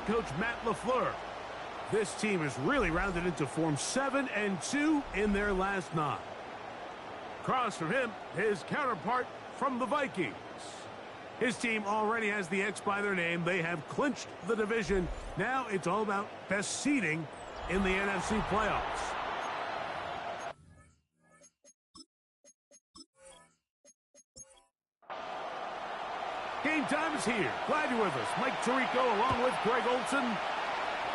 coach Matt LaFleur. This team has really rounded into form 7-2 in their last 9. Across from him, his counterpart from the Vikings. His team already has the X by their name. They have clinched the division. Now it's all about best seeding in the NFC playoffs. Game time is here. Glad you're with us. Mike Tirico along with Greg Olson.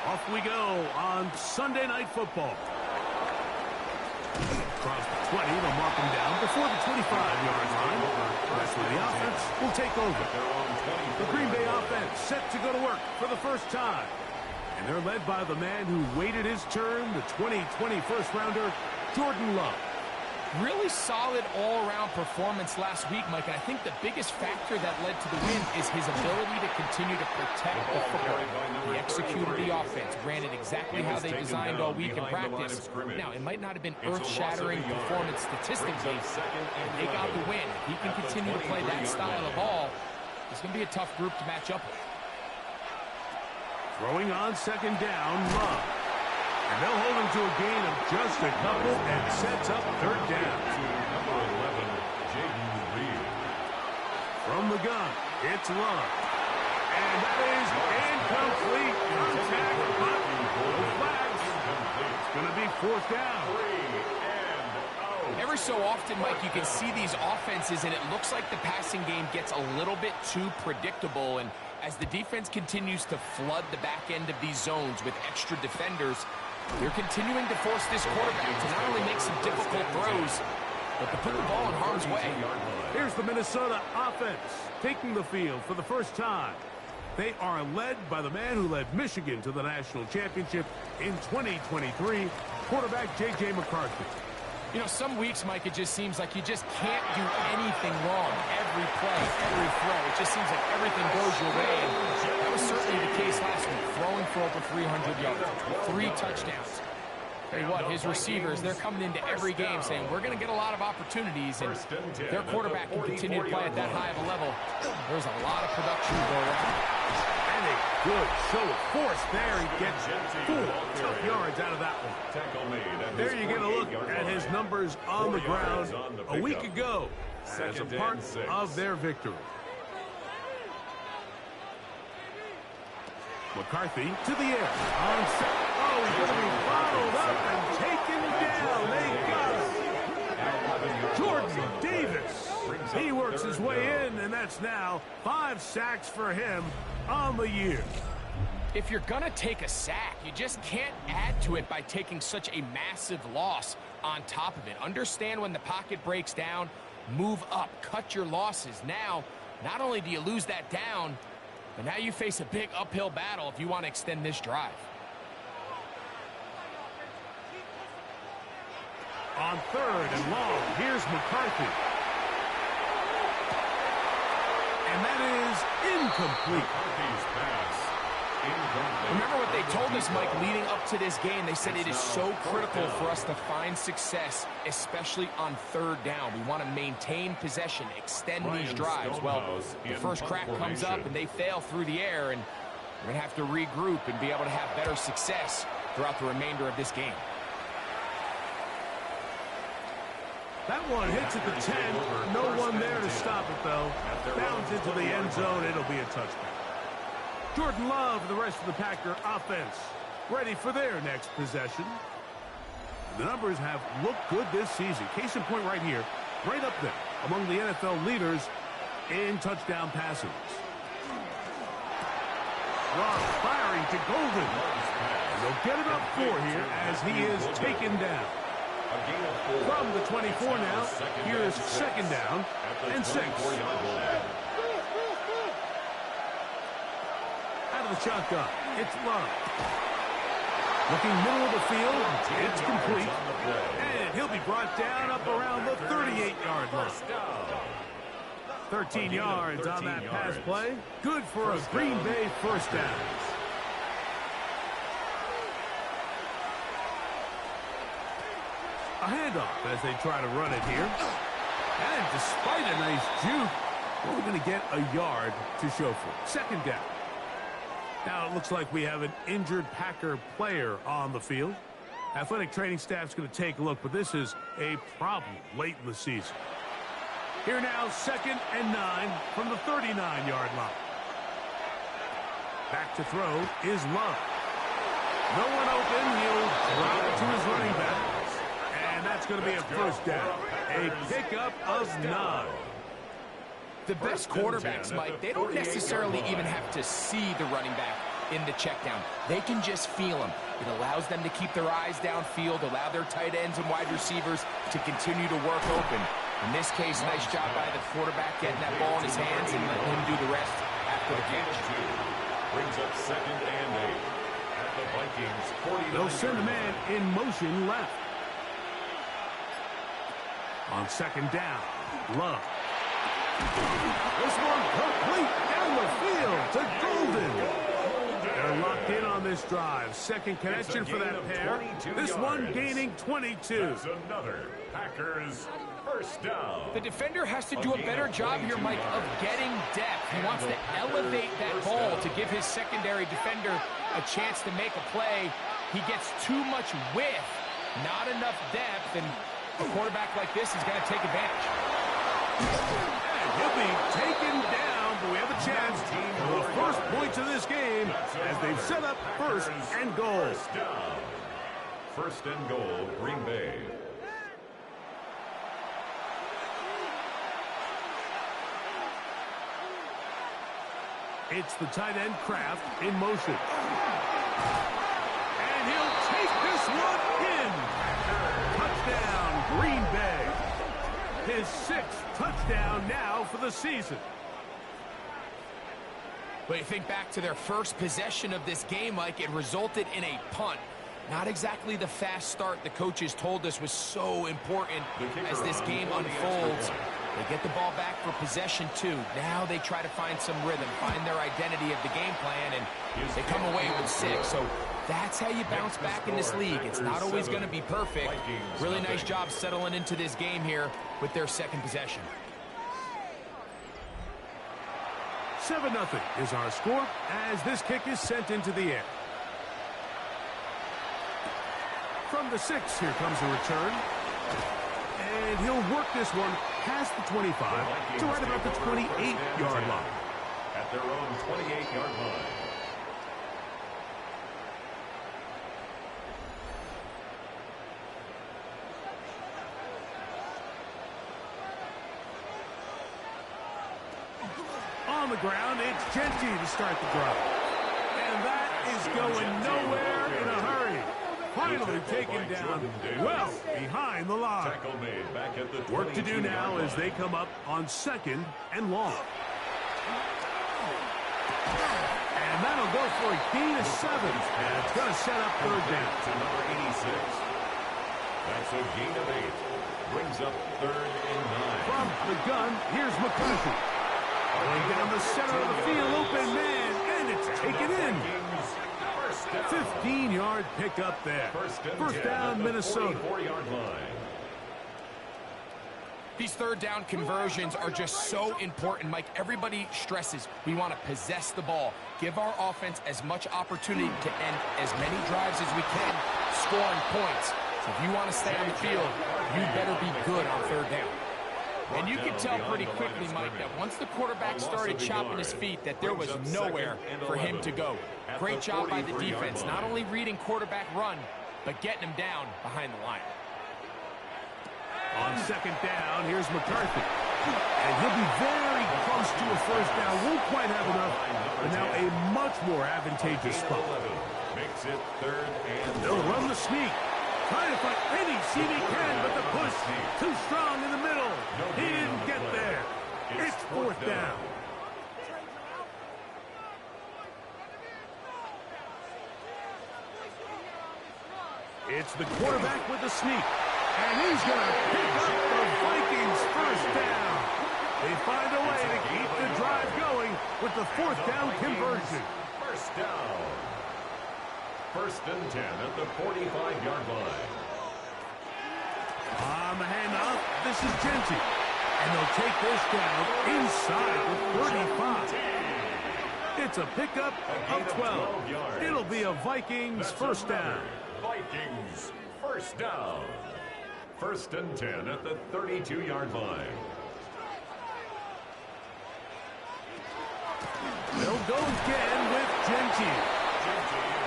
Off we go on Sunday Night Football. Across the 20, they'll mark him down before the 25-yard line. That's where the offense will take over. The Green Bay offense set to go to work for the first time. And they're led by the man who waited his turn, the 2020 first-rounder, Jordan Love. Really solid all-around performance last week, Mike. And I think the biggest factor that led to the win is his ability to continue to protect the football. He executed the offense, ran it exactly how they designed all week in practice. Now, it might not have been earth-shattering performance statistically, but they got the win. If he can continue to play that style of ball, it's going to be a tough group to match up with. Throwing on second down, Love. And they'll hold him to a gain of just a couple and sets up third down. Number 11, Jaden Reed. From the gun, it's Love. And that is incomplete. Contact, but no flags. It's going to be fourth down. Every so often, Mike, you can see these offenses, and it looks like the passing game gets a little bit too predictable. And as the defense continues to flood the back end of these zones with extra defenders, they're continuing to force this quarterback to not only make some difficult throws, but to put the ball in harm's way. Here's the Minnesota offense taking the field for the first time. They are led by the man who led Michigan to the national championship in 2023, quarterback J.J. McCarthy. You know, some weeks, Mike, it just seems like you just can't do anything wrong. Every play, every throw, it just seems like everything goes your way. And that was certainly the case last week, throwing for over 300 yards, 3 touchdowns. Tell you what, his receivers, they're coming into every game saying, we're going to get a lot of opportunities, and if their quarterback can continue to play at that high of a level, there's a lot of production to go around. And a good show of force there. He gets 4 tough yards out of that one. There you get a look at his numbers on the ground a week ago as a part of their victory. McCarthy to the air. On set. Oh, he's going to be followed up and taken down. They got him. Jordan Davis. He works his way in, and that's now 5 sacks for him on the year. If you're going to take a sack, you just can't add to it by taking such a massive loss on top of it. Understand when the pocket breaks down, move up, cut your losses. Now, not only do you lose that down, but now you face a big uphill battle if you want to extend this drive. On third and long, here's McCarthy. And that is incomplete. Remember what they told us, Mike, leading up to this game. They said it is so critical for us to find success, especially on third down. We want to maintain possession, extend these drives. Well, the first crack comes up and they fail through the air, and we're going to have to regroup and be able to have better success throughout the remainder of this game. That one hits at the 10. No one there to stop it, though. Bounds into the end zone. It'll be a touchdown. Jordan Love and the rest of the Packer offense ready for their next possession. The numbers have looked good this season. Case in point right here, right up there among the NFL leaders in touchdown passes. Love firing to Golden. And they'll get it up 4 here as he is taken down. From the 24 now, here's second down and 6. Out of the shotgun, it's Love. Looking middle of the field, it's complete. And he'll be brought down up around the 38-yard line. 13 yards on that pass play. Good for a Green Bay first down. A handoff as they try to run it here. And despite a nice juke, we're going to get a yard to show for it. Second down. Now it looks like we have an injured Packer player on the field. Athletic training staff's going to take a look, but this is a problem late in the season. Here now, 2nd and 9 from the 39-yard line. Back to throw is Love. No one open. He'll drop it to his running back. And that's going to be a first down. A pickup of 9. The best quarterbacks, Mike, they don't necessarily even have to see the running back in the check down. They can just feel him. It allows them to keep their eyes downfield, allow their tight ends and wide receivers to continue to work open. In this case, nice job by the quarterback getting that ball in his hands and letting him do the rest after the catch. Brings up 2nd and 8 at the Vikings 49. They'll send a man in motion left. On 2nd down, Love. This one complete down the field to Golden. They're locked in on this drive. 2nd connection for that pair. This one gaining 22. That's another Packers first down. The defender has to do a better job here, Mike, of getting depth. He wants to elevate that ball to give his secondary defender a chance to make a play. He gets too much width, not enough depth, and a quarterback like this is going to take advantage. And he'll be taken down, but we have a chance for the first points of this game as they've set up 1st and goal. First down. 1st and goal, Green Bay. It's the tight end Kraft in motion. And he'll take this one in. Touchdown, Green Bay. His 6th touchdown now for the season. But you think back to their first possession of this game, Mike, it resulted in a punt. Not exactly the fast start the coaches told us was so important as this game unfolds. They get the ball back for possession 2. Now they try to find some rhythm, find their identity of the game plan, and they come away with 6. So that's how you bounce back in this league. It's not always going to be perfect. Really nice job settling into this game here with their 2nd possession. 7-0 is our score as this kick is sent into the air. From the 6, here comes a return. And he'll work this one past the 25 to right about the 28-yard line. At their own 28-yard line. On the ground, it's Genty to start the drive. And that is going nowhere in a hurry. Finally taken down well behind the line. Work to do now as they come up on 2nd and long. And that'll go for a gain of 7. And it's going to set up 3rd down. To number 86. That's a gain of 8. Brings up 3rd and 9. From the gun, here's McCarthy. Going down the center of the field, open man, and it's taken in. 15-yard pickup there. First down, Minnesota. 44-yard line. These 3rd down conversions are just so important, Mike. Everybody stresses we want to possess the ball, give our offense as much opportunity to end as many drives as we can, scoring points. So if you want to stay on the field, you better be good on 3rd down. And you can tell pretty quickly, Mike, that once the quarterback started chopping his feet, that there was nowhere for him to go. Great job by the defense, not only reading quarterback run, but getting him down behind the line. On 2nd down, here's McCarthy. And he'll be very close to a first down. Won't quite have enough, but now a much more advantageous spot. Makes it 3rd and They'll run the sneak. Trying to find any seam he can, but the push too strong in the middle. He didn't get there. It's 4th down. It's the quarterback with the sneak. And he's going to pick up the Vikings first down. They find a way to keep the drive going with the 4th down conversion. First down. 1st and 10 at the 45-yard line. On the handoff, this is Genty. And they'll take this down inside the 35. It's a pickup of 12. It'll be a Vikings first down. Vikings first down. 1st and 10 at the 32-yard line. They'll go again with Genty.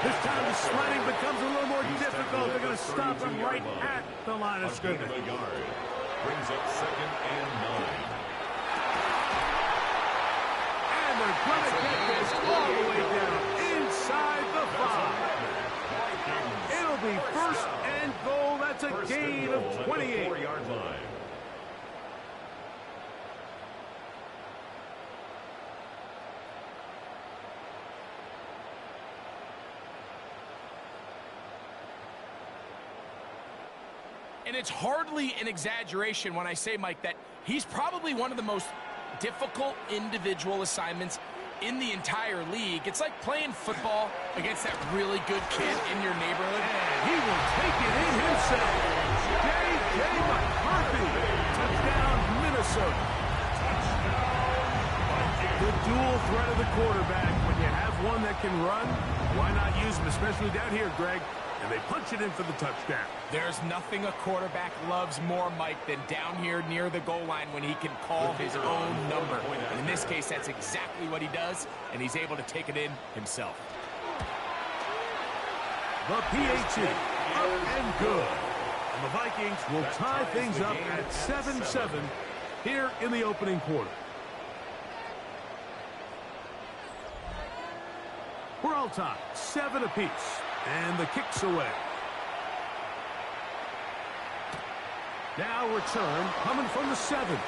This time the sliding becomes a little more difficult. They're going to stop him right at the line of scrimmage. Brings up 2nd and 9. And they're going to get this all the way down inside the 5. It'll be 1st and goal. That's a gain of 28. 4-yard line. And it's hardly an exaggeration when I say, Mike, that he's probably one of the most difficult individual assignments in the entire league. It's like playing football against that really good kid in your neighborhood. And he will take it in himself. J.J. McCarthy. Touchdown, Minnesota. The dual threat of the quarterback. When you have one that can run, why not use him, especially down here, Greg? And they punch it in for the touchdown. There's nothing a quarterback loves more, Mike, than down here near the goal line when he can call his own number. And in this case, that's exactly what he does, and he's able to take it in himself. The PAT, up and good. And the Vikings will tie things up at 7-7 here in the opening quarter. We're all tied, 7 apiece. And the kick's away. Now return, coming from the 7.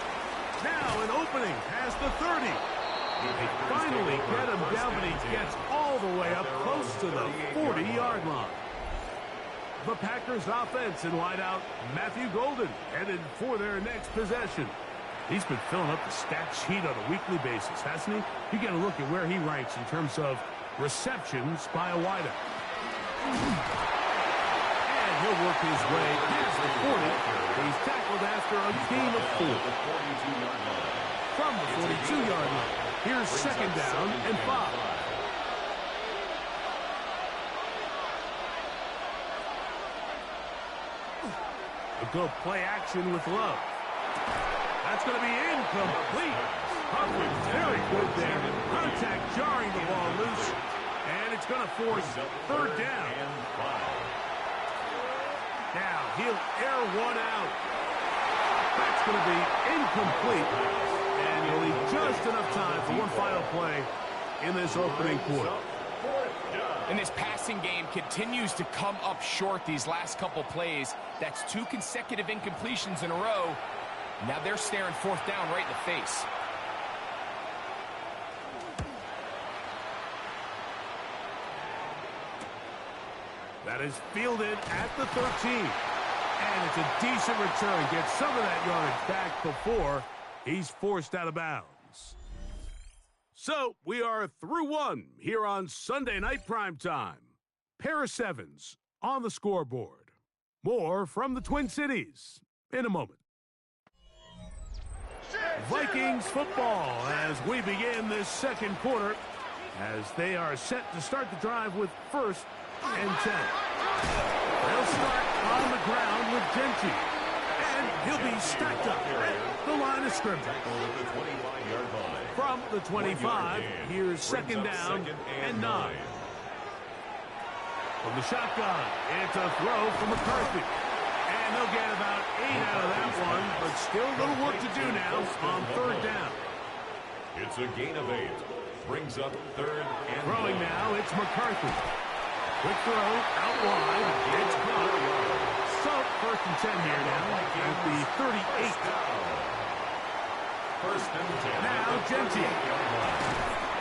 Now an opening past the 30. They finally get him down, but he gets all the way up close to the 40-yard line. The Packers offense in wideout, Matthew Golden, headed for their next possession. He's been filling up the stat sheet on a weekly basis, hasn't he? You got to look at where he ranks in terms of receptions by a wideout. And he'll work his way past the 40. He's tackled after a gain of 4. From the 42-yard line, here's 2nd down and 5. A good play action with Love. That's going to be incomplete. Coverage very good there. Contact jarring the ball loose. And it's going to force 3rd down. Now he'll air one out. That's going to be incomplete. And he'll leave just enough time for one final play in this opening quarter. And this passing game continues to come up short these last couple plays. That's 2 consecutive incompletions in a row. Now they're staring 4th down right in the face. That is fielded at the 13. And it's a decent return. Gets some of that yardage back before he's forced out of bounds. So we are through 1 here on Sunday Night Primetime. Pair of 7s on the scoreboard. More from the Twin Cities in a moment. Vikings football as we begin this 2nd quarter, as they are set to start the drive with 1st and 10. They'll start on the ground with Genty. And he'll be stacked up at the line of scrimmage. From the 25, here's 2nd down and 9. From the shotgun, it's a throw from McCarthy. And they'll get about 8 out of that one, but still a little work to do now on 3rd down. It's a gain of 8. Brings up 3rd and throwing now, it's McCarthy. Quick throw, out wide, it's caught. So, 1st and 10 here now at the 38. 1st and 10. Now, Genty.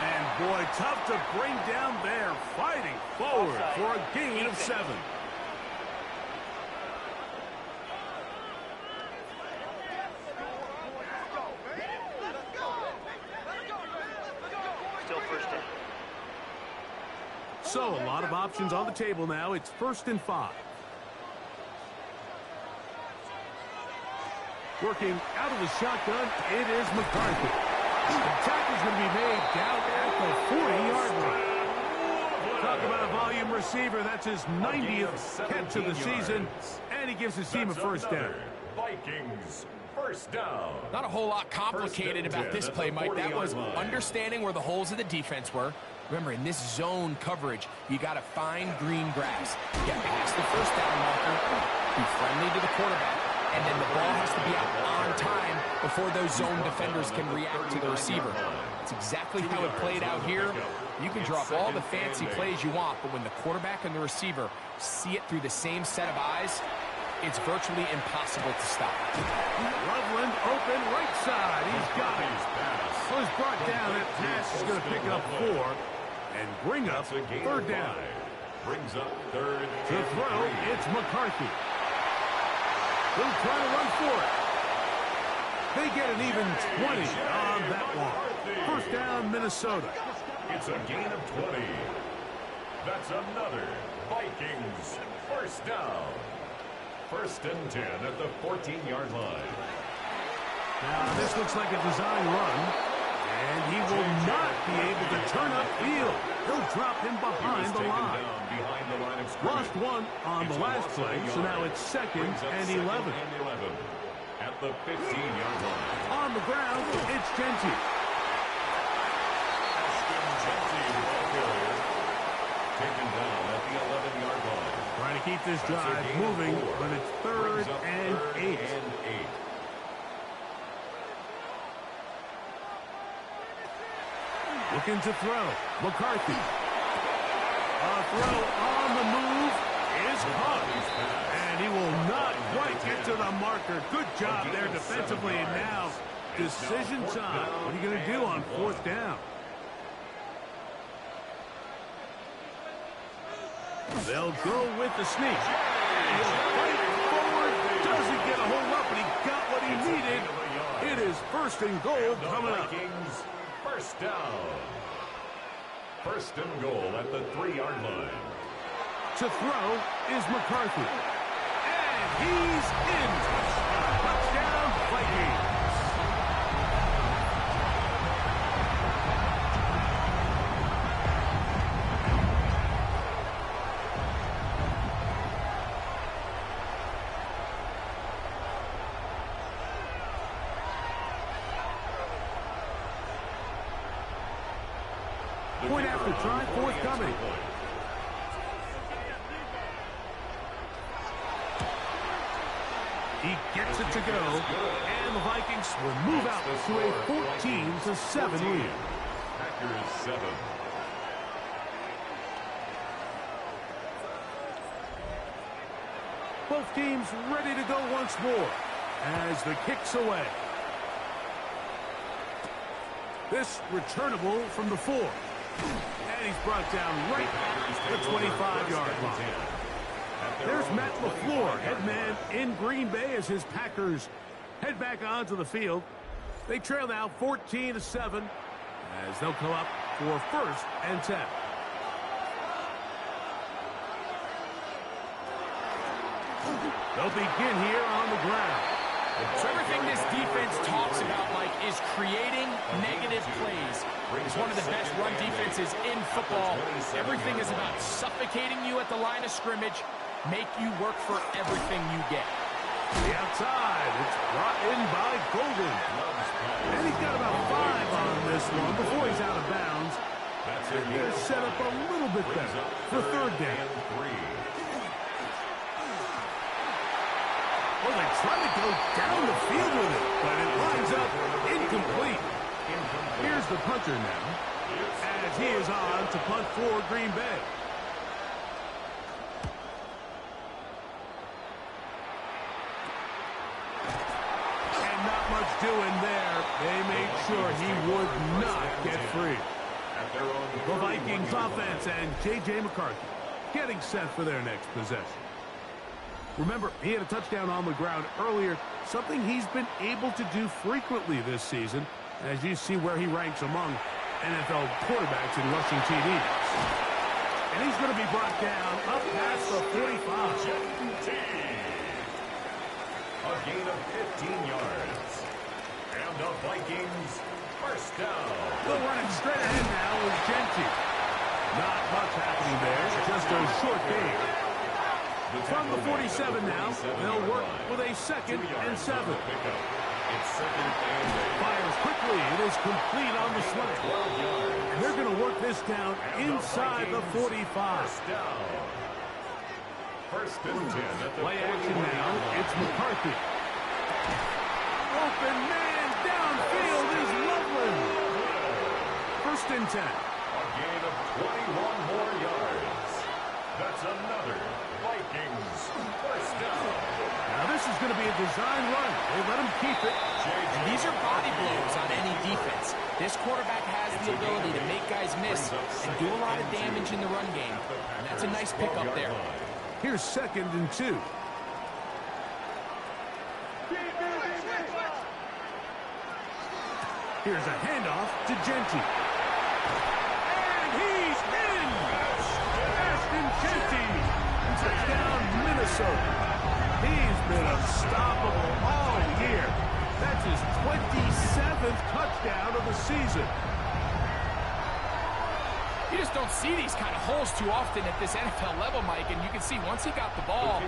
And boy, tough to bring down there, fighting forward for a gain of 7. So, a lot of options on the table now. It's 1st and 5. Working out of the shotgun, it is McCarthy. The tackle's going to be made down at the 40-yard line. Talk about a volume receiver. That's his 90th catch of the season, and he gives his team a first down. Vikings, first down. Not a whole lot complicated about this play, Mike. That was understanding where the holes of the defense were. Remember, in this zone coverage, you got to find green grass. Get past the first down marker, be friendly to the quarterback, and then the ball has to be out on time before those zone defenders can react to the receiver. It's exactly how it played out here. You can drop all the fancy plays you want, but when the quarterback and the receiver see it through the same set of eyes, it's virtually impossible to stop. Loveland open right side. He's got it. So he's brought down. That pass is going to pick up 4 and bring up third down. Brings up third. To throw, it's McCarthy. He'll try to run for it. They get an even 20 on that one. First down, Minnesota. It's a gain of 20. That's another Vikings first down. First and 10 at the 14-yard line. Now, this looks like a design run, and he will not be able to turn upfield. He'll drop him behind the line. Lost one on the last play, so now it's second and 11. At the 15-yard line. On the ground, it's Genty. Taken down at the 11-yard line. Trying to keep this drive moving, but it's third and 8. Looking to throw. McCarthy. A throw on the move is caught. And he will not quite get to the marker. Good job there defensively. And now, decision time. What are you going to do on fourth down? They'll go with the sneak. He'll fight forward. Doesn't get a hold up, but he got what he needed. It is first and goal coming up. First down. First and goal at the 3-yard line. To throw is McCarthy. And he's in. Touchdown, Vikings. Point after try, forthcoming. He gets it to go, and the Vikings will move out to a 14-7 lead. Packers 7. Both teams ready to go once more as the kick's away. This returnable from the 4. And he's brought down right at the 25-yard line. There's Matt LaFleur, head man in Green Bay as his Packers head back onto the field. They trail now 14-7 as they'll come up for first and 10. They'll begin here on the ground. So everything this defense talks about, Mike, is creating negative plays. It's one of the best run defenses in football. Everything is about suffocating you at the line of scrimmage, make you work for everything you get. The outside, it's brought in by Golden. And he's got about 5 on this one before he's out of bounds. They're set up a little bit better for third down. Well, they try to go down the field with it, but it lines up incomplete. Here's the punter now, as he is on to punt for Green Bay. And not much doing there. They made sure he would not get free. The Vikings offense and J.J. McCarthy getting set for their next possession. Remember, he had a touchdown on the ground earlier, something he's been able to do frequently this season, as you see where he ranks among NFL quarterbacks in rushing TDs. And he's going to be brought down up past the 45. A gain of 15 yards. And the Vikings First down. They'll run it straight ahead now with Genti. Not much happening there, just a short gain. From the 47 now, they'll work with a 2nd and 7. It's 2nd and 8. Fires quickly. It is complete on the slant. And they're going to work this down inside the 45. First down. First and 10 at the Play action now. It's McCarthy. Open man downfield is Loveland. First and 10. A gain of 21 more yards. That's another Vikings first down. Now this is going to be a design run. They let him keep it. And these are body blows on any defense. This quarterback has the ability to make guys miss and do a lot of damage in the run game. And that's a nice pickup there. Here's 2nd and 2. Here's a handoff to Genti. And he's in! Ashton Genti! Touchdown, Minnesota. He's been unstoppable all year. That's his 27th touchdown of the season. You just don't see these kind of holes too often at this NFL level, Mike, and you can see once he got the ball,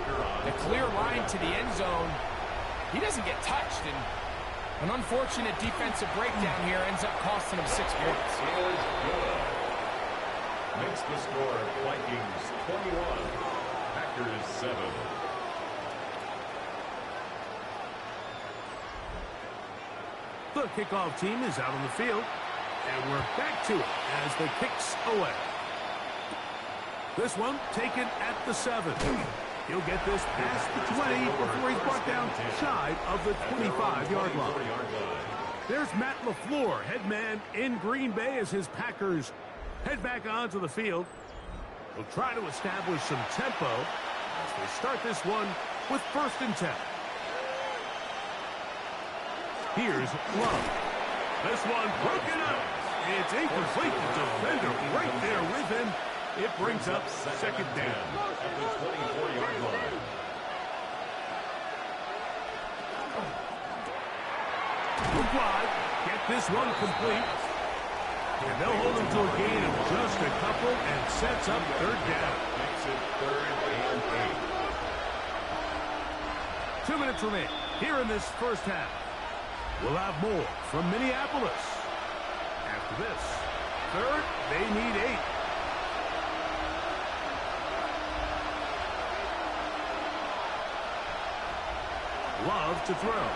the clear line to the end zone, he doesn't get touched, and an unfortunate defensive breakdown here ends up costing him 6 points. Makes the score Vikings 21, Packers 7. The kickoff team is out on the field, and we're back to it as the kicks away. This one taken at the 7. He'll get this past the 20 before he's brought down shy of the 25-yard line. There's Matt LaFleur, head man in Green Bay as his Packers head back onto the field. They'll try to establish some tempo as they start this one with 1st and 10. Here's Love. This one broken up. It's incomplete. The defender right there with him. It brings up 2nd down at the 24-yard line. Move wide. Get this one complete. And they'll hold him to a gain of just a couple and sets up 3rd down. Makes it 3rd and 8. 2 minutes remain here in this first half. We'll have more from Minneapolis. After this, 3rd, they need 8. Love to throw.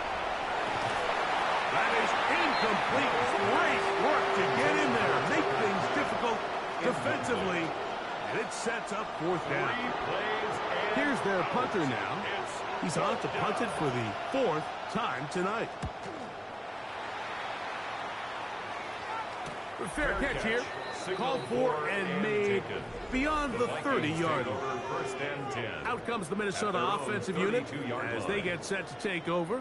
That is incomplete. Great work to get in there. Make things difficult defensively. And it sets up 4th down. Here's their punter now. He's on to punt it for the 4th time tonight. Fair catch here. Called for and made beyond the 30-yard line. Out comes the Minnesota offensive unit as they get set to take over.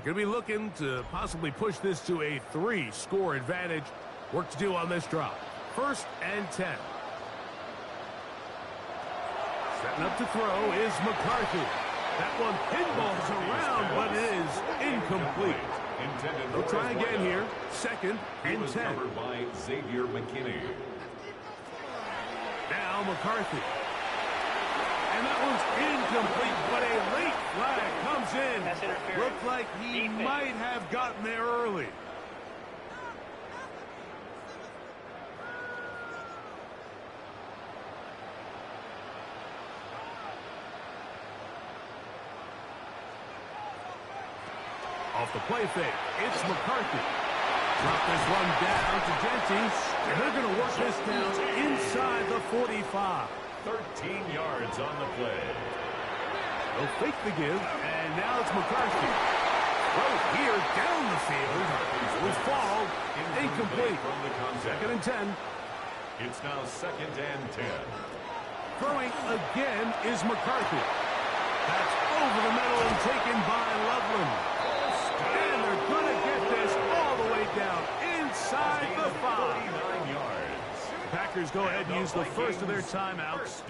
They're going to be looking to possibly push this to a 3-score advantage. Work to do on this drop. 1st and 10. Setting up to throw is McCarthy. That one pinballs around, but it is incomplete. They'll try again here. 2nd and 10. By Xavier McKinney. Now McCarthy. And that one's incomplete, but a late flag comes in. Looks like he might have gotten there early. Off the play fake, it's McCarthy. Drop this one down to Genti, and they're going to work this down inside the 45. 13 yards on the play. They'll fake the give, and now it's McCarthy. Throw here down the field. Will fall incomplete. 2nd and 10. It's now 2nd and 10. Throwing again is McCarthy. That's over the middle and taken by Loveland. And they're going to get this all the way down inside the 5. Yards. Packers go ahead and use the first of their timeouts.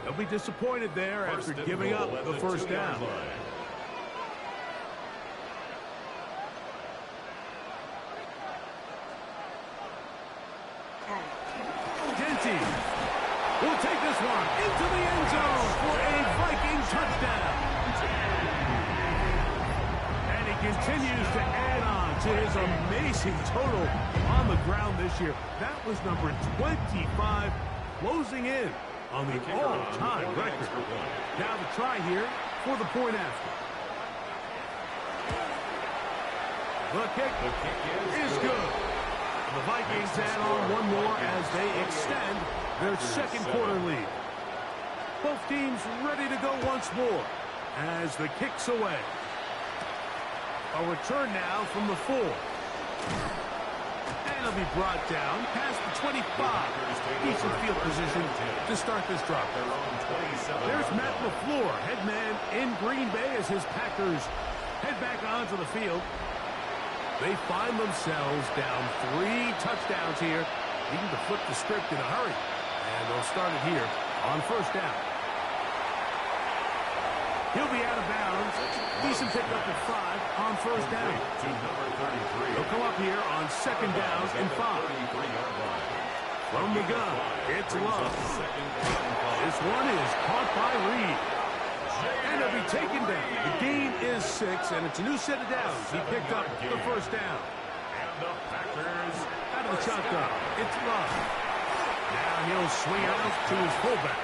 They'll be disappointed there after giving up the 1st down. Denty will take this one into the end zone for a Viking touchdown. And he continues to add on to his amazing total on the ground this year. That was number 25, closing in on the all-time record. Now the try here for the point after. The kick is good. The Vikings add on one more as they extend their second quarter lead. Both teams ready to go once more as the kick's away. A return now from the 4. And it'll be brought down past the 25. Decent field position to start this drive. There's Matt LaFleur, head man in Green Bay as his Packers head back onto the field. They find themselves down 3 touchdowns here, needing to flip the script in a hurry. And they'll start it here on first down. He'll be out of bounds. Decent pickup at 5 on first down. They'll come up here on second down and 5. From the gun, it's Love. This one is caught by Reed. And he'll be taken down. The gain is 6, and it's a new set of downs. He picked up the first down. And the Packers out of the shotgun. It's Love. Now he'll swing out to his fullback.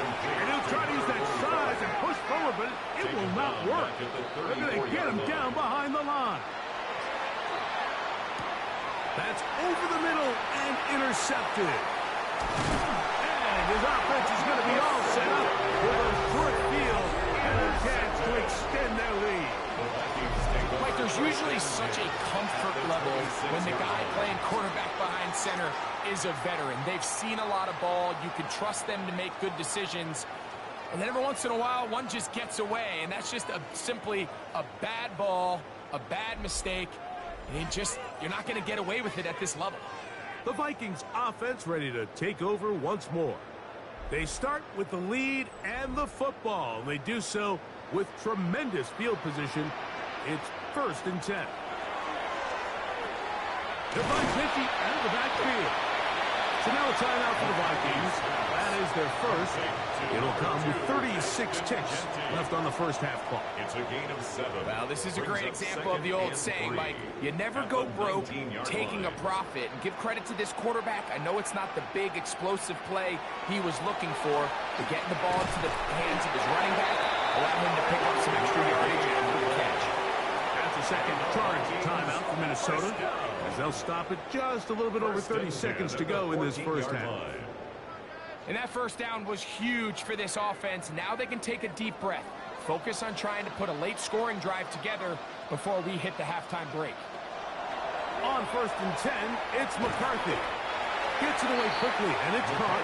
And he'll try to use that size and push forward, but it will not work. They're going to get him down behind the line. That's over the middle and intercepted. And his offense is going to be all set up with a short field and a chance to extend their lead. Mike, there's usually such a comfort level when the guy playing quarterback behind center is a veteran. They've seen a lot of ball. You can trust them to make good decisions. And then every once in a while, one just gets away. And that's just simply a bad ball, a bad mistake. And you're not going to get away with it at this level. The Vikings offense ready to take over once more. They start with the lead and the football. And they do so with tremendous field position. It's 1st and 10. They're by 50 out of the backfield. So now a timeout for the Vikings. That is their first. It'll come with 36 ticks left on the first half clock. It's a gain of 7. Well, this is a great example of the old saying, Mike. You never go broke taking a profit. And give credit to this quarterback. I know it's not the big explosive play he was looking for, but getting the ball into the hands of his running back allowed him to pick up some extra yardage and a good catch. That's a second charge timeout for Minnesota, as they'll stop it just a little bit over 30 seconds to go in this first half. And that first down was huge for this offense. Now they can take a deep breath. Focus on trying to put a late scoring drive together before we hit the halftime break. On 1st and 10, it's McCarthy. Gets it away quickly, and it's caught.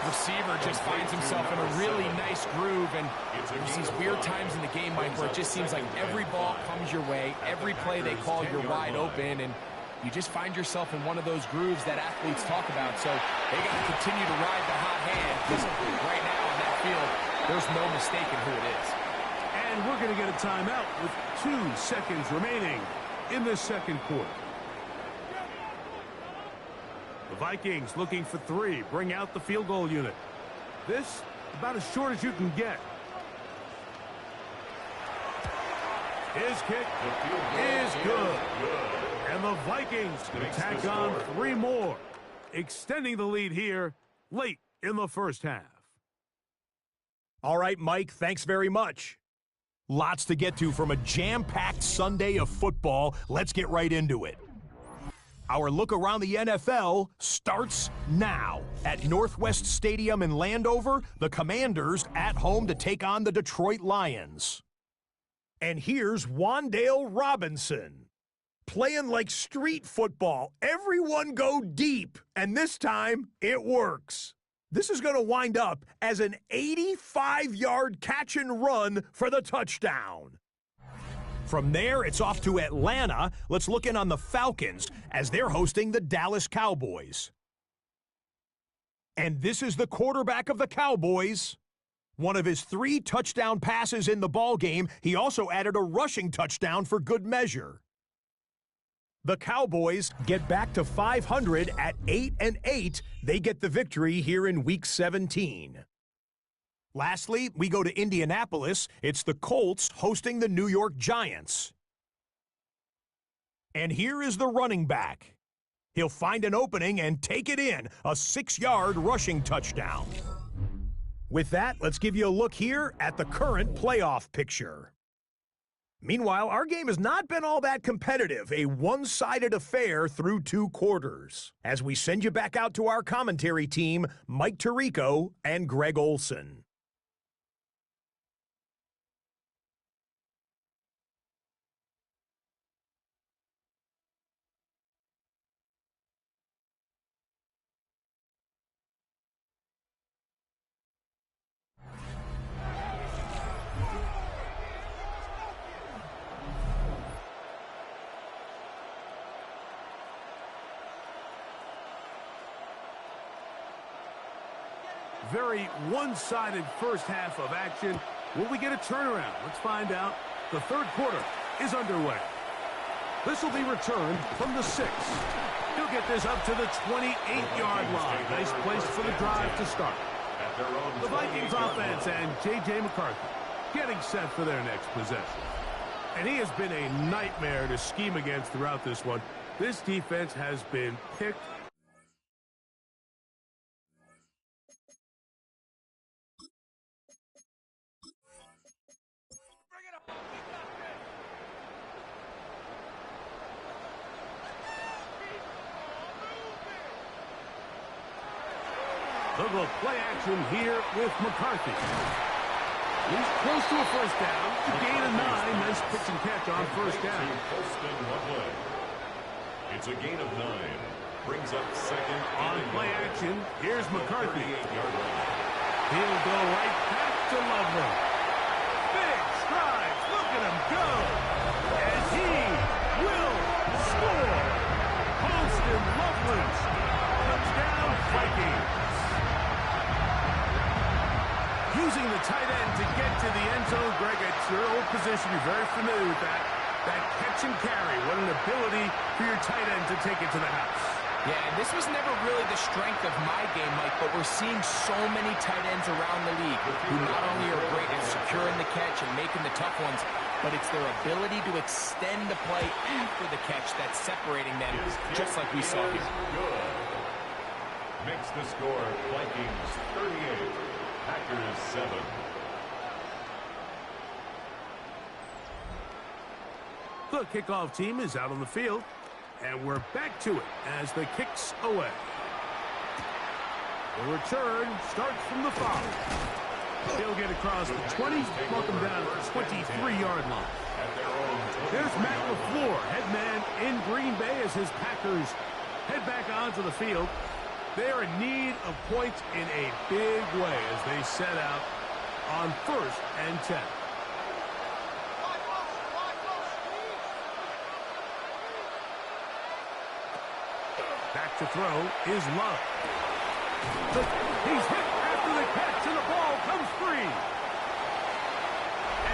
Receiver just finds himself in a really nice groove, and there's these weird times in the game, Mike, where it just seems like every ball comes your way, every play they call, you're wide open, and you just find yourself in one of those grooves that athletes talk about. So they got to continue to ride the hot hand, because right now on that field, there's no mistaking who it is. And we're going to get a timeout with 2 seconds remaining in this second quarter. The Vikings looking for 3. Bring out the field goal unit. This about as short as you can get. His kick is good. And the Vikings can tack on 3 more, extending the lead here late in the first half. All right, Mike, thanks very much. Lots to get to from a jam-packed Sunday of football. Let's get right into it. Our look around the NFL starts now. At Northwest Stadium in Landover, the Commanders at home to take on the Detroit Lions. And here's Wan'Dale Robinson. Playing like street football. Everyone go deep. And this time, it works. This is going to wind up as an 85-yard catch and run for the touchdown. From there, it's off to Atlanta. Let's look in on the Falcons as they're hosting the Dallas Cowboys. And this is the quarterback of the Cowboys. One of his 3 touchdown passes in the ballgame. He also added a rushing touchdown for good measure. The Cowboys get back to 500 at 8-8. They get the victory here in Week 17. Lastly, we go to Indianapolis. It's the Colts hosting the New York Giants. And here is the running back. He'll find an opening and take it in, a 6-yard rushing touchdown. With that, let's give you a look here at the current playoff picture. Meanwhile, our game has not been all that competitive, a one-sided affair through 2 quarters. As we send you back out to our commentary team, Mike Tirico and Greg Olson. Very one-sided first half of action. Will we get a turnaround? Let's find out. The third quarter is underway. This will be returned from the 6. He'll get this up to the 28-yard line. Nice place for the drive to start. The Vikings offense and J.J. McCarthy getting set for their next possession. And he has been a nightmare to scheme against throughout this one. This defense has been picked. They'll go play action here with McCarthy. He's close to a first down. To gain a 9. Nice pitch and catch on first down. It's a gain of 9. Brings up second. On play action, here's McCarthy. He'll go right back to Loveland. Big strides. Look at him go. And he will score. Holston Loveland. Touchdown, Vikings. Using the tight end to get to the end zone. Greg, it's your old position. You're very familiar with that. That catch and carry. What an ability for your tight end to take it to the house. Yeah, and this was never really the strength of my game, Mike, but we're seeing so many tight ends around the league who not only are great at securing the catch and making the tough ones, but it's their ability to extend the play after the catch that's separating them, just like we saw here. Makes the score Vikings 38. Packers 7. The kickoff team is out on the field, and we're back to it as the kick's away. The return starts from the 5. He'll get across the 20, welcome down to the 23-yard line. There's Matt LaFleur, head man in Green Bay as his Packers head back onto the field. They're in need of points in a big way as they set out on 1st and 10. Back to throw is Love. He's hit after the catch, and the ball comes free.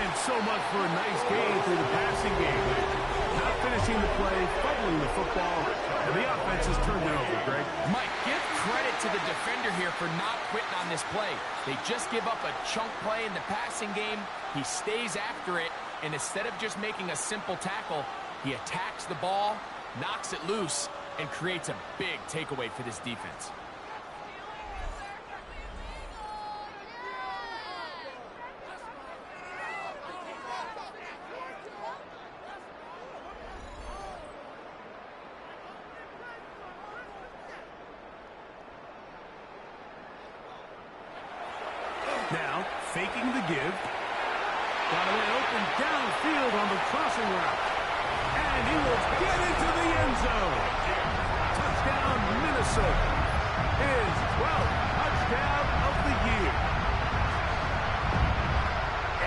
And so much for a nice gain through the passing game. Not finishing the play, fumbling the football, and the offense has turned it over, Greg. Mike, give credit to the defender here for not quitting on this play. They just give up a chunk play in the passing game. He stays after it, and instead of just making a simple tackle, he attacks the ball, knocks it loose, and creates a big takeaway for this defense. Now, faking the give. Got a man open downfield on the crossing route. And he will get into the end zone. Touchdown, Minnesota. His 12th touchdown of the year.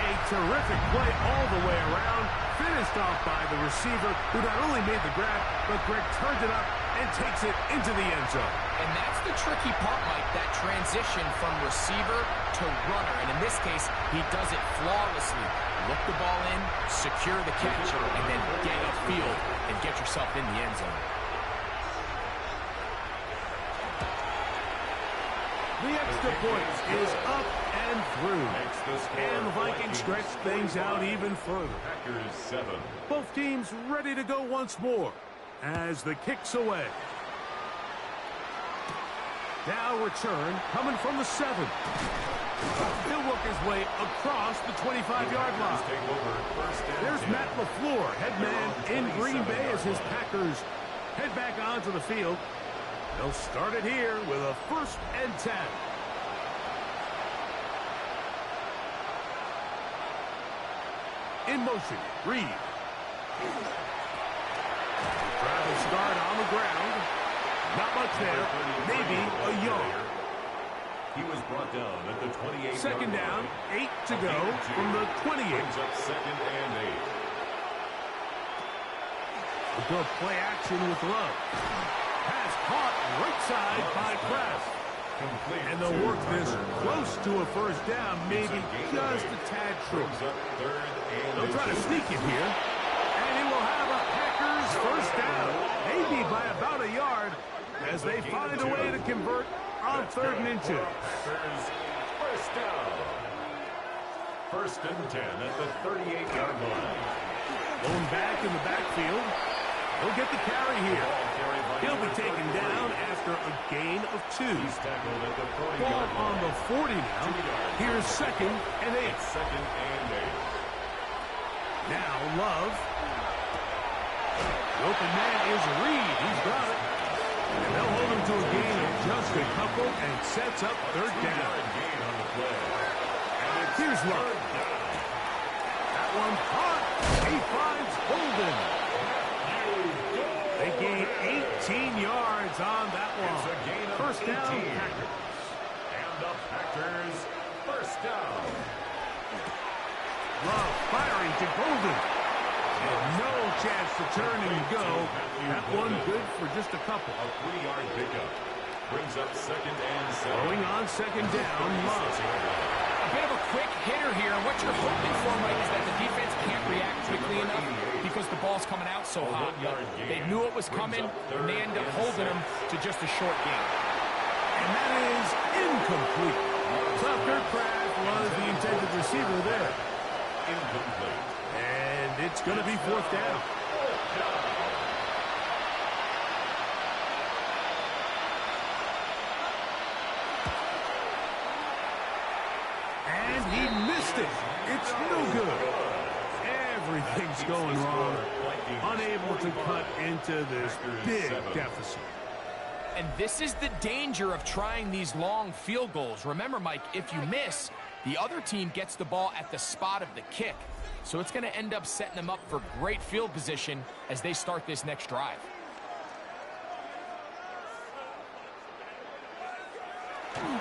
A terrific play all the way around. Finished off by the receiver, who not only made the grab, but Greg turned it up and takes it into the end zone. And that's the tricky part, Mike, that transition from receiver to runner. And in this case, he does it flawlessly. Look the ball in, secure the catch, and then get upfield and get yourself in the end zone. The extra point is up and through. And the Vikings stretch things out even further. Packers 7. Both teams ready to go once more as the kick's away. Now return coming from the 7. He'll work his way across the 25-yard line. There's Matt LaFleur, head man in Green Bay as his Packers head back onto the field. They'll start it here with a 1st and 10. In motion, Reed. Travel start on the ground. Not much there. Maybe a yard. He was brought down at the 28. Second down, 8 to go from the 28. Brings up 2nd and 8. We'll go play action with Love. Pass caught right side by Kraft. And they'll work this close to a 1st down, maybe just a tad short. They'll try to sneak it here. And he will have a Packers 1st down, maybe by about a yard, as they find a way to convert on 3rd and 2. Packers 1st down. 1st and 10 at the 38-yard line. Going back in the backfield. He'll get the carry here. He'll be taken down after a gain of 2. Ball on the 40 now. Here's 2nd and 8. 2nd and 8. Now Love. The open man is Reed. He's got it. And they'll hold him to a gain of just a couple and sets up 3rd down. Here's Love. That one caught. He finds Holden. They gain 18 yards on that one. 1st down, Packers. And the Packers 1st down. Love firing to Golden. And no chance to turn and go. That one good for just a couple. A 3-yard pickup. Brings up 2nd and 7. Going on 2nd down, Love. A bit of a quick hitter here. What you're hoping for, Mike, is that the defense can't react quickly enough because the ball's coming out so hot. They knew it was coming, and they end up holding them to just a short gain. And that is incomplete. Tucker Kraft was the intended receiver there. Incomplete. And it's going to be 4th down. And he missed it. It's no good. Everything's going wrong. Unable to cut into this big deficit. And this is the danger of trying these long field goals. Remember, Mike, if you miss, the other team gets the ball at the spot of the kick. So it's going to end up setting them up for great field position as they start this next drive. And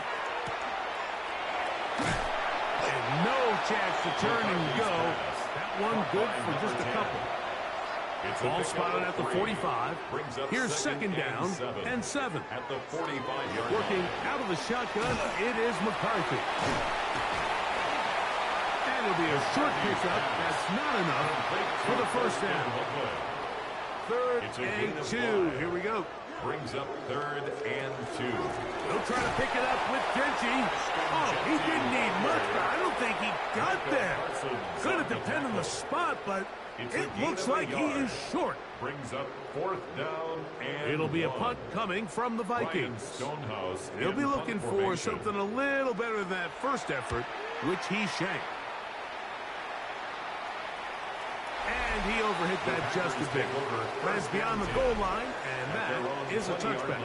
no chance to turn and go. That one good for just a couple. Ball spotted at the 45. Here's 2nd down and 7. At the 45-yard line. Working out of the shotgun, it is McCarthy. And it'll be a short pickup. That's not enough for the 1st down. 3rd and 2. Here we go. Brings up 3rd and 2. They'll try to pick it up with Denchi. Oh, he didn't need much, but I don't think he got there. Going to depend on the spot, but it looks like he is short. Brings up 4th down and it'll be a punt coming from the Vikings. They'll be looking for something a little better than that first effort, which he shanked. And he overhit that just a bit. Runs beyond the goal line, and that is a touchback.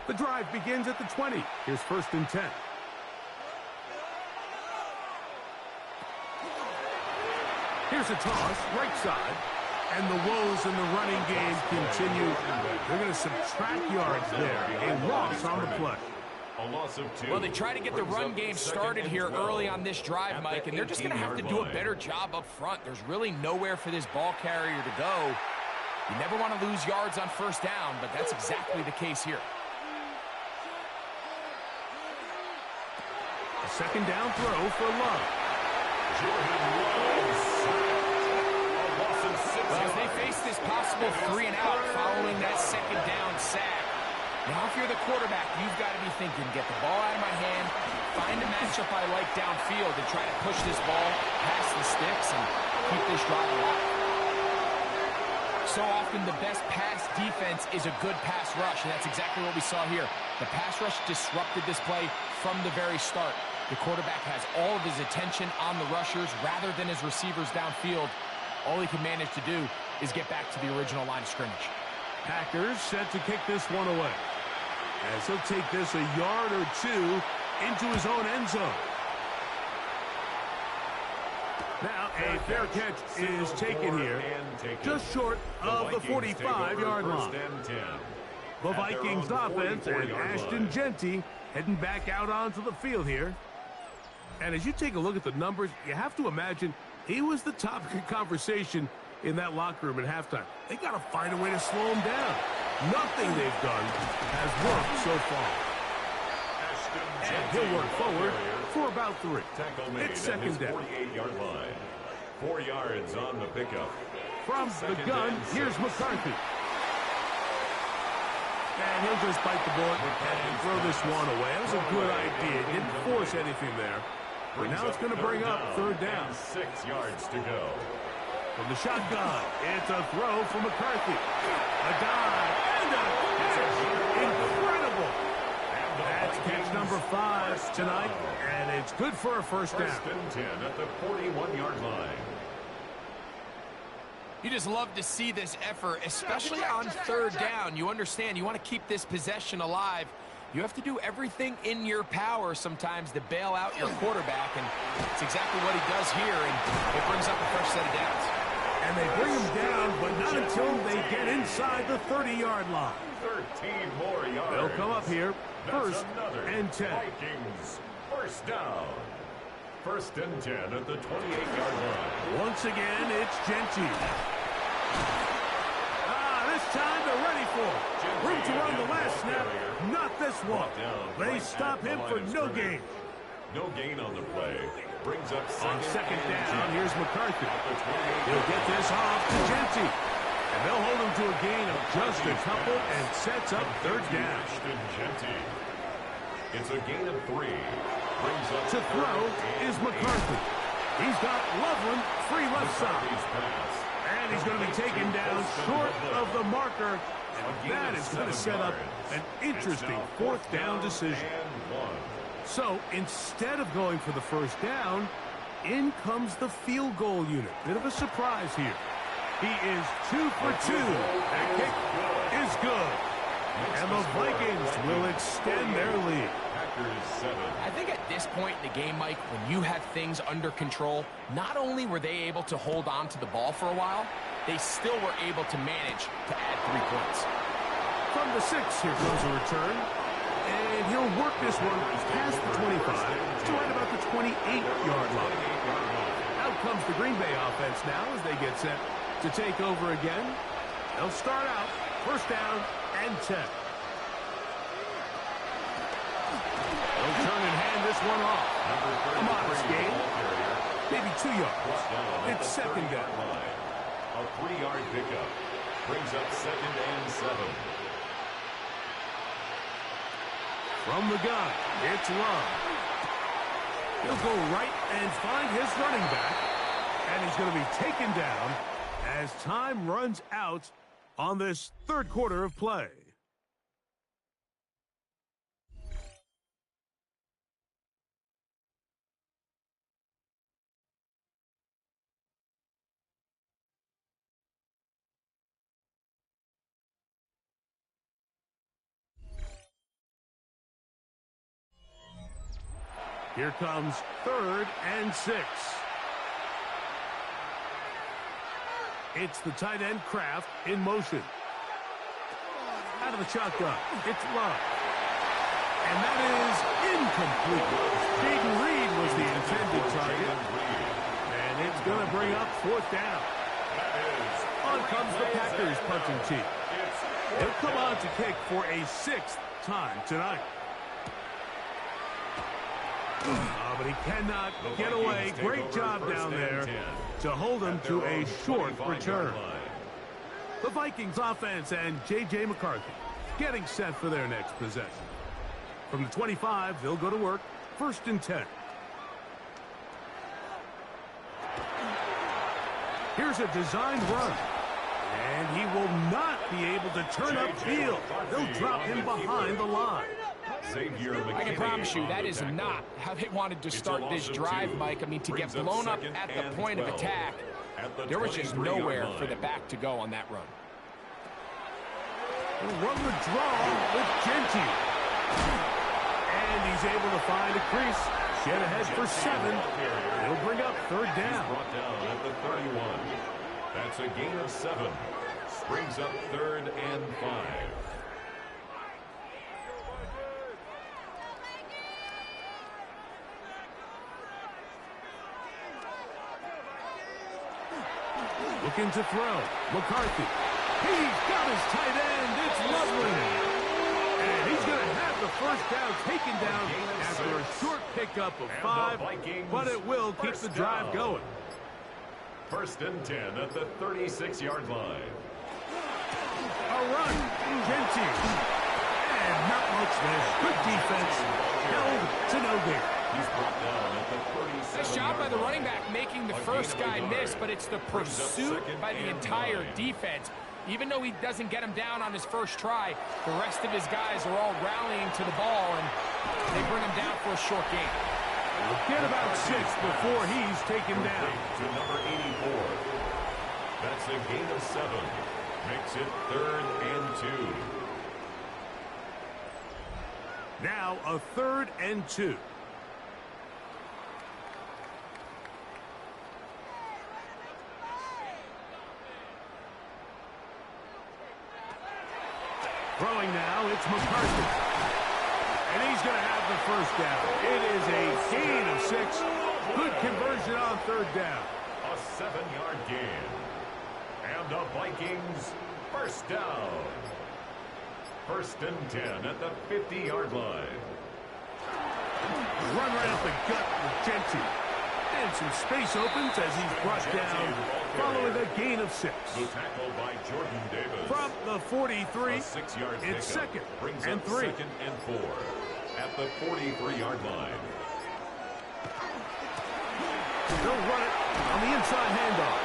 The drive begins at the 20. Here's 1st and 10. Here's a toss, right side. And the woes in the running game continue. They're going to subtract yards there. A loss on the play. A loss of 2. Well, they try to get the run game started here early on this drive, Mike, and they're just going to have to do a better job up front. There's really nowhere for this ball carrier to go. You never want to lose yards on 1st down, but that's exactly the case here. A 2nd down throw for Love. Well, as they face this possible 3 and out following that second down sack, now if you're the quarterback, you've got to be thinking, get the ball out of my hand, find a matchup I like downfield, and try to push this ball past the sticks and keep this drive alive. So often the best pass defense is a good pass rush, and that's exactly what we saw here. The pass rush disrupted this play from the very start. The quarterback has all of his attention on the rushers rather than his receivers downfield. All he can manage to do is get back to the original line of scrimmage. Packers set to kick this one away, as he'll take this a yard or two into his own end zone. Now, a fair catch is taken here, just short of the 45-yard line. The Vikings offense and Ashton Genty heading back out onto the field here. And as you take a look at the numbers, you have to imagine he was the topic of conversation in that locker room at halftime. They got to find a way to slow him down. Nothing they've done has worked so far. And he'll work forward for about 3. It's second down. 48-yard line. 4 yards on the pickup. From the gun, here's McCarthy. And he'll just bite the bullet and throw this one away. That was a good idea. Didn't force anything there. But now it's going to bring up third down. 6 yards to go. From the shotgun, it's a throw from McCarthy. A dive and a catch. Incredible. That's catch number 5 tonight, and it's good for a first down. First and 10 at the 41-yard line. You just love to see this effort, especially on third down. You understand, you want to keep this possession alive. You have to do everything in your power sometimes to bail out your quarterback, and it's exactly what he does here, and it brings up a fresh set of downs. And they bring him down, but not until they get inside the 30-yard line. 13 more yards. They'll come up here, first and 10. Vikings, first down. First and 10 at the 28-yard line. Once again, it's Genty. This time they're ready for it. Room to run the last snap. Not this one. They stop him for no gain. No gain on the play. Brings up second down. Here's McCarthy. He'll get this off to Genty. And they'll hold him to a gain of just a couple and sets up third down. It's a gain of 3. Brings up to throw is McCarthy. He's got Loveland free left side. And he's going to be taken down short of the marker. And that is going to set up an interesting fourth down decision. So instead of going for the first down, in comes the field goal unit. Bit of a surprise here. He is 2 for 2. That kick is good. And the Vikings will extend their lead. I think at this point in the game, Mike, when you have things under control, not only were they able to hold on to the ball for a while, they still were able to manage to add 3 points. From the 6, here goes a return. And he'll work this one past the 25 to right about the 28-yard line. Out comes the Green Bay offense now as they get set to take over again. They'll start out first down and 10. They'll turn and hand this one off. A modest gain. Maybe 2 yards. It's second down. A 3-yard pickup. Brings up second and 7. From the gun, it's Love. He'll go right and find his running back. And he's going to be taken down as time runs out on this third quarter of play. Here comes third and 6. It's the tight end Kraft in motion. Out of the shotgun, it's Love. And that is incomplete. Jaden Reed was the intended target. And it's going to bring up fourth down. On comes the Packers punting team. They'll come on to kick for a 6th time tonight. A but he cannot get away. Great job down there to hold him to a short return. The Vikings offense and J.J. McCarthy getting set for their next possession. From the 25, they'll go to work. 1st and 10. Here's a designed run. And he will not be able to turn upfield. They'll drop him behind the line. I can promise you that is not how they wanted to start this drive, Mike. I mean, to get blown up at the point of attack, there was just nowhere for the back to go on that run. Run the draw with Genty. And he's able to find a crease. Get ahead for 7. He'll bring up 3rd down. Brought down at the 31. That's a gain of 7. Brings up 3rd and 5. Looking to throw. McCarthy. He's got his tight end. It's lovely. And he's going to have the 1st down taken down after a short pickup of 5. But it will keep the drive going. 1st and 10 at the 36-yard line. A run. Genty. And not much there. Good defense. Held to no gain. He's brought down at the 37. Nice job by the running back making the first guy miss, but it's the pursuit by the entire defense. Even though he doesn't get him down on his first try, the rest of his guys are all rallying to the ball, and they bring him down for a short gain. We'll get about 6 before he's taken down. To number 84. That's a gain of 7. Makes it 3rd and 2. Now a 3rd and 2. Throwing now, it's McCarthy. And he's going to have the 1st down. It is a gain of 6. Good conversion on 3rd down. A 7-yard gain. And the Vikings 1st down. 1st and 10 at the 50-yard line. Run right up the gut with Genty. And some space opens as he's brought down following a gain of 6. The tackle by Jordan Davis. From the 43, a 6-yard it's pickup. 2nd Brings and up 3. 2nd and 4 at the 43-yard line. They'll run it on the inside handoff.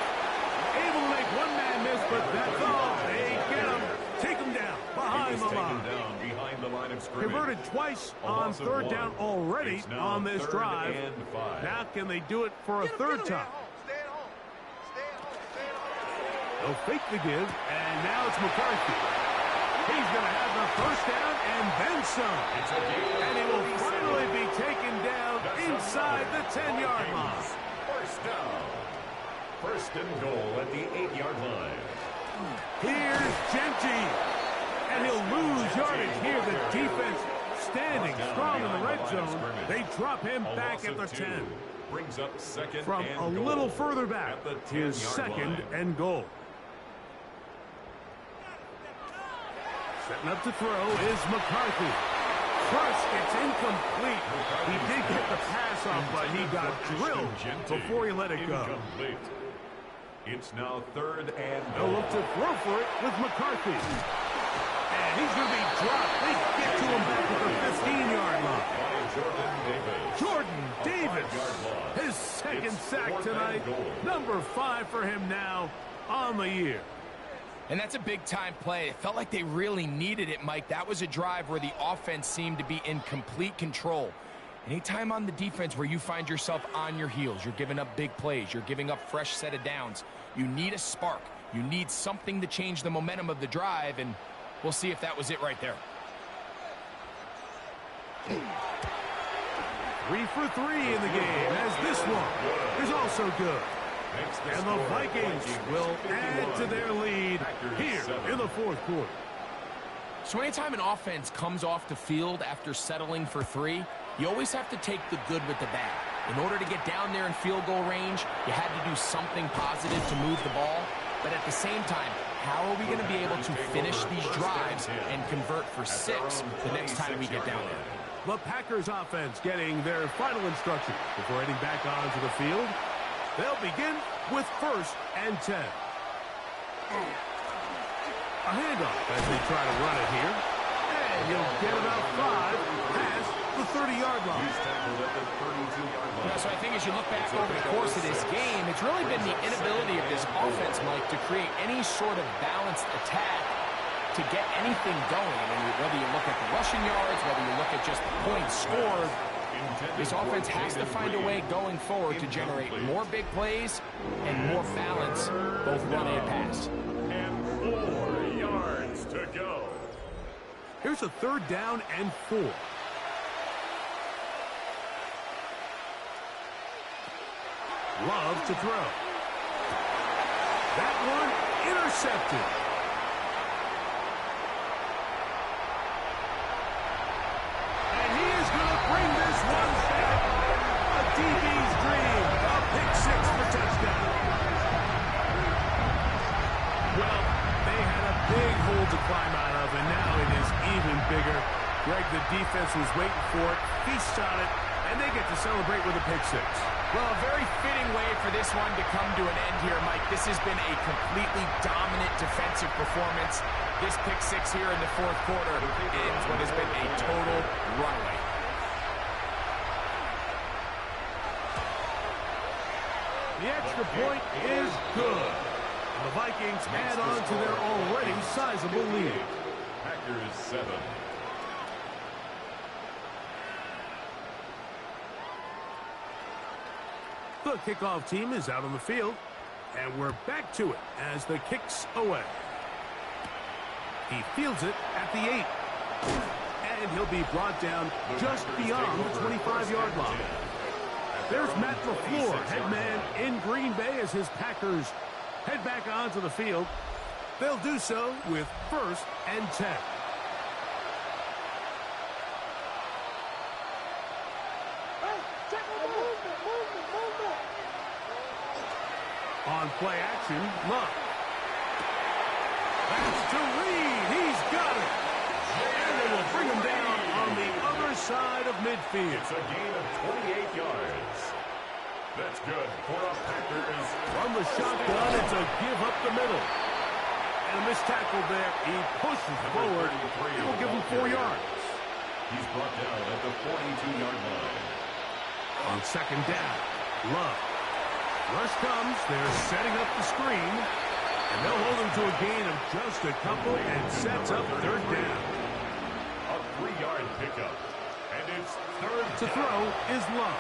Able to make one man miss, but that's all. They get him. Take him down behind the line. Down behind the line of scrimmage. Converted twice on 3rd down already on this drive. Now can they do it for a 3rd time? They'll fake the give, and now it's McCarthy. He's going to have the 1st down and then some. And he will finally be taken down inside the 10-yard line. 1st down. 1st and goal at the 8-yard line. Here's Genty. And he'll lose yardage here. The defense standing strong in the red zone. They drop him back at the 10. Brings up 2nd From and a goal little further back, at the his 10-yard 2nd line. and goal. Setting up to throw is McCarthy. First, it's incomplete. He did get the pass off, but he got drilled before he let it go. Incomplete. It's now 3rd and They'll goal. look to throw for it with McCarthy. And he's going to be dropped. They get to him back at the 15-yard line. Jordan Davis, his 2nd sack tonight. Number 5 for him now on the year. And that's a big-time play. It felt like they really needed it, Mike. That was a drive where the offense seemed to be in complete control. Anytime on the defense where you find yourself on your heels, you're giving up big plays, you're giving up fresh set of downs, you need a spark. You need something to change the momentum of the drive, and we'll see if that was it right there. 3 for 3 in the game, as this one is also good. And the Vikings will add to their lead here in the 4th quarter. So anytime an offense comes off the field after settling for 3, you always have to take the good with the bad. In order to get down there in field goal range, you had to do something positive to move the ball. But at the same time, how are we going to be able to finish these drives and convert for 6 the next time we get down there? The Packers offense getting their final instructions before heading back onto the field. They'll begin with 1st and 10. A handoff as they try to run it here. And he'll get about 5 past the 30-yard line. So I think as you look back over the course of this game, it's really been the inability of this offense, Mike, to create any sort of balanced attack to get anything going. I mean, whether you look at the rushing yards, whether you look at just the points scored, this offense has to find a way going forward to generate more big plays and more balance, both run and pass. And 4 yards to go. Here's a 3rd down and 4. Love to throw. That one intercepted. Bring this one back. A DB's dream. A pick 6 for touchdown. Well, they had a big hole to climb out of, and now it is even bigger. Greg, the defense was waiting for it, feasts on it, and they get to celebrate with a pick 6. Well, a very fitting way for this one to come to an end here, Mike. This has been a completely dominant defensive performance. This pick 6 here in the 4th quarter is what has been a total runaway. The extra point is good. And the Vikings add on to their already sizable lead. Packers 7. The kickoff team is out on the field. And we're back to it as the kick's away. He fields it at the 8. And he'll be brought down just beyond the 25-yard line. There's Matt LaFleur, head man in Green Bay as his Packers head back onto the field. They'll do so with 1st and 10. On play action, Love. That's to Reed. He's got it. And they will bring him down on the other side of midfield. It's a gain of 28 yards. That's good for a Packers. From the shotgun, it's a give up the middle. And a missed tackle there. He pushes forward. It will give him 4 yards. He's brought down at the 42-yard line. On 2nd down, Love. Rush comes. They're setting up the screen. And they'll hold him to a gain of just a couple and sets up 3rd down. A 3-yard pickup. And it's 3rd to throw is Love.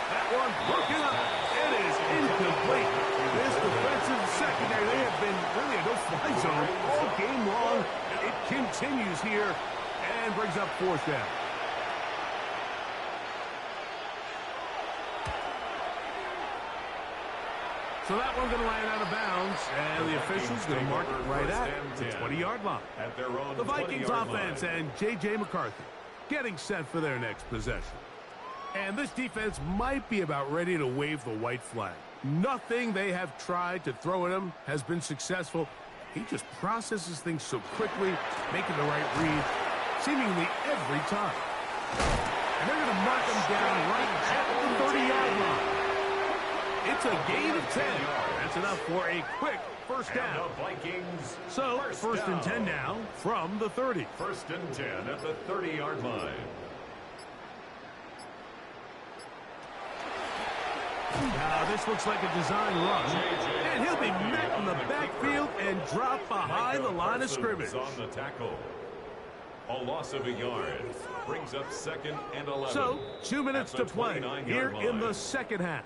That one broken up. It is incomplete. This defensive secondary, they have been really a no-fly zone all game long. It continues here and brings up 4th down. So that one's going to land out of bounds, and the official's going to mark it right at the 20-yard line. At their own The Vikings offense line. and J.J. McCarthy getting set for their next possession. And this defense might be about ready to wave the white flag. Nothing they have tried to throw at him has been successful. He just processes things so quickly, making the right read, seemingly every time. And they're going to mark him down right at the 30-yard line. It's a gain of 10. That's enough for a quick 1st down. And the Vikings So, 1st and 10 now from the 30. 1st and 10 at the 30-yard line. Now, this looks like a design run. And he'll be met in the backfield and dropped behind the line of scrimmage. On the tackle. A loss of a yard brings up 2nd and 11. So, 2 minutes to play here line. in the 2nd half.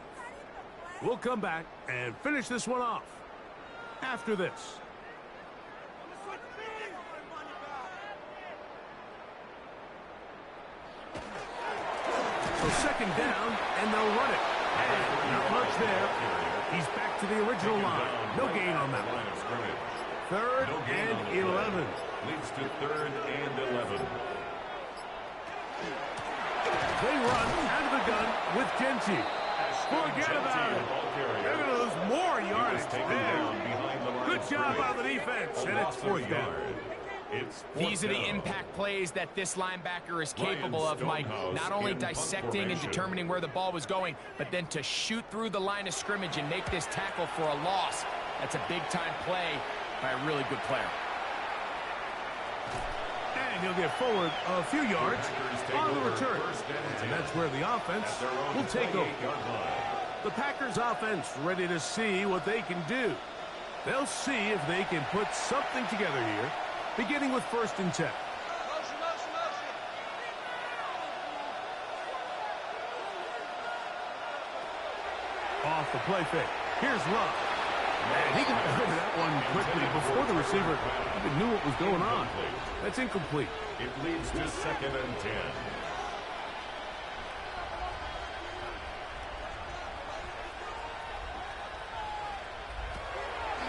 We'll come back and finish this one off after this. So 2nd down, and they'll run it. And not much there. He's back to the original line. No gain on that one. 3rd and 11. Leads to 3rd and 11. They run out of the gun with Genchi. Forget about it. They're going to lose more yardage there. Good job by the defense, and it's 4th down. It's These are the impact plays that this linebacker is capable of, Mike. Not only dissecting and determining where the ball was going, but then to shoot through the line of scrimmage and make this tackle for a loss. That's a big-time play by a really good player. And he'll get forward a few yards on the return. And that's where the offense will take over. The Packers offense ready to see what they can do. They'll see if they can put something together here, beginning with 1st and 10. Off the play fake. Here's Love. And he got rid of that one quickly before the receiver even knew what was going on. That's incomplete. It leads to 2nd and 10.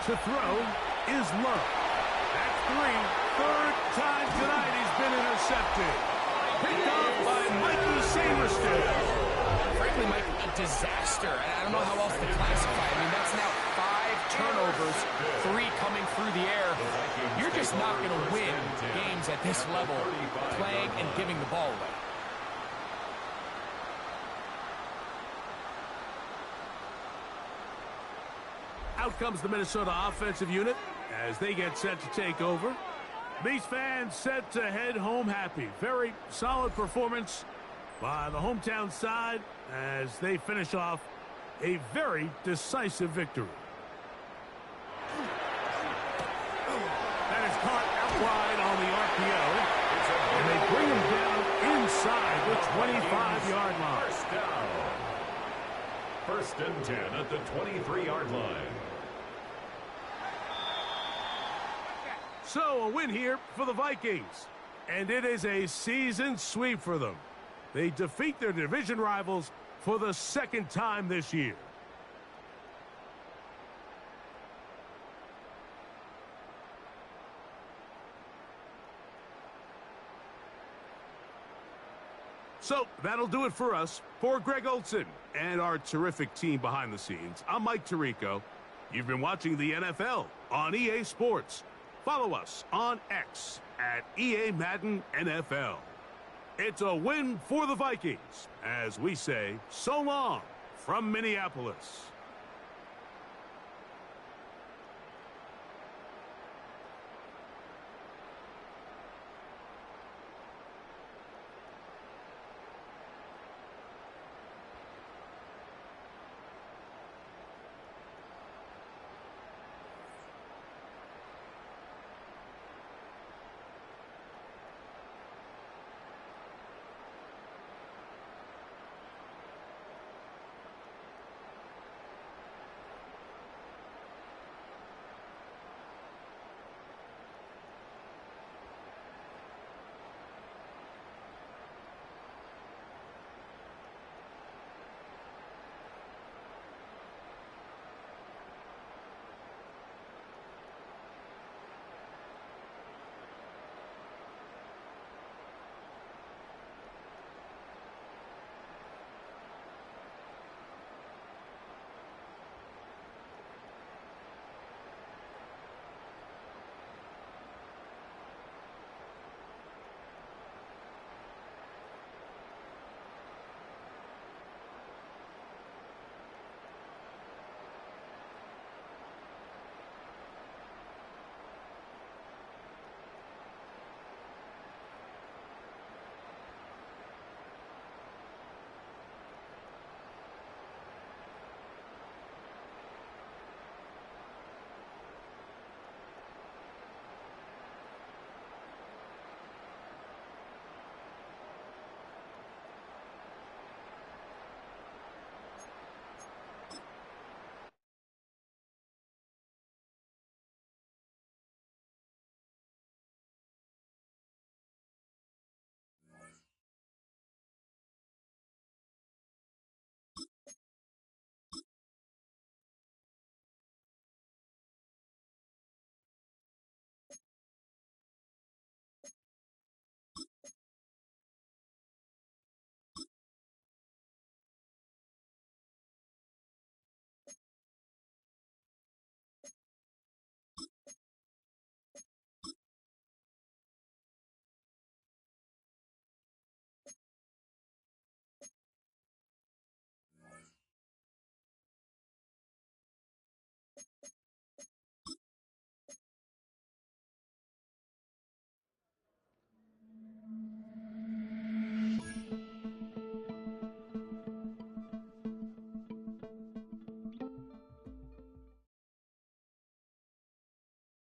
To throw is Love. That's 3. 3rd time tonight he's been intercepted. Picked off by Mikey Samerstein. Frankly, Mike, a disaster. I don't know how else to classify it. I mean, that's now 5 turnovers, 3 coming through the air. You're just not going to win games at this level playing and giving the ball away. Out comes the Minnesota offensive unit as they get set to take over. These fans set to head home happy. Very solid performance by the hometown side as they finish off a very decisive victory. That is caught out wide on the RPO. And they bring him down inside the 25-yard line. First down. 1st and 10 at the 23-yard line. So a win here for the Vikings. And it is a season sweep for them. They defeat their division rivals for the 2nd time this year. So that'll do it for us. For Greg Olson and our terrific team behind the scenes, I'm Mike Tirico. You've been watching the NFL on EA Sports. Follow us on X at EA Madden NFL. It's a win for the Vikings as we say so long from Minneapolis.